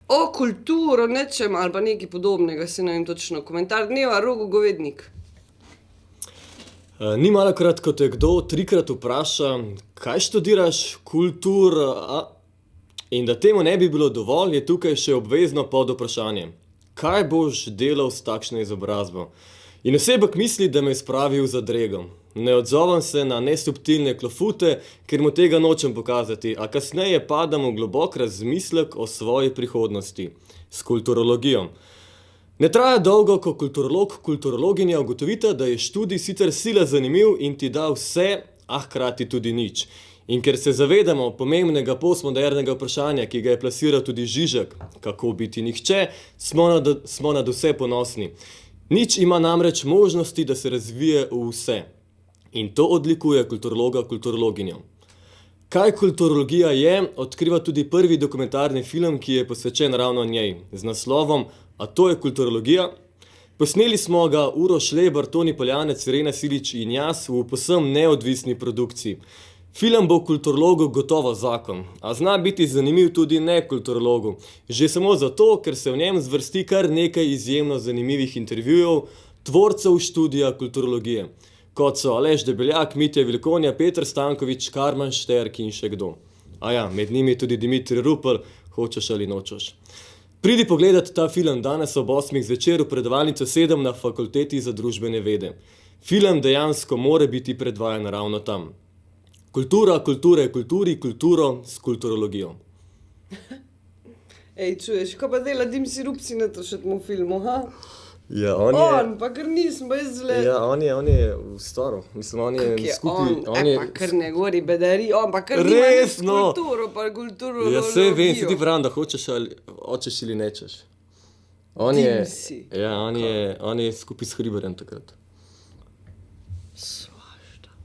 O kulturo, nečem ali pa nekaj podobnega, se ne vem točno. Komentar dneva, Rogo Govednik. Ni malokrat, ko te kdo trikrat vpraša, kaj študiraš, in da temu ne bi bilo dovolj, je tukaj še obvezno podvprašanje. Kaj boš delal s takšno izobrazbo? In osebek misli, da me je spravil za dregom. Ne odzovem se na nesubtilne klofute, ker mu tega nočem pokazati, a kasneje padam v globok razmislek o svoji prihodnosti. S kulturologijo. Ne traja dolgo, ko kulturologinja ugotovita, da je študij sicer sila zanimiv in ti da vse, a hkrati tudi nič. In ker se zavedamo pomembnega postmodernega vprašanja, ki ga je plasiral tudi Žižek, kako biti nihče, smo nad vse ponosni. Nič ima namreč možnosti, da se razvije v vse. In to odlikuje kulturologinjo. Kaj kulturologija je, odkriva tudi prvi dokumentarni film, ki je posvečen ravno njej, z naslovom A to je kulturologija? Posneli smo ga Uroš Lebar, Toni Poljanec, Irena Silič in jaz v povsem neodvisni produkciji. Film bo kulturologu gotovo zakon, a zna biti zanimiv tudi nekulturologu. Že samo zato, ker se v njem zvrsti kar nekaj izjemno zanimivih intervjujev tvorcev študija kulturologije, kot so Aleš Debeljak, Mitja Vilkonja, Peter Stanković, Karman Šterk in še kdo. Med njimi tudi Dimitrij Rupel, hočeš ali nočeš. Pridi pogledat ta film danes ob 8. zvečer v predavalnico 7 na Fakulteti za družbene vede. Film dejansko more biti predvajan ravno tam. Kultura, kulture, kulturo s kulturologijo. Ej, čuješ, ko pa dela Dim Sirupci na to še temu filmu, ha? Ja, on je... On, pa kar nisem, pa jaz zle... Ja, on je v staro. Mislim, on je skupaj... pa kar ne govori bedari, on pa kar nima nič s kulturo, pa kulturologijo. Ja, sej vem, si ti pravim, da hočeš ali nečeš. Dimsi. Ja, on je skupaj s Hriberjem takrat. Svašta.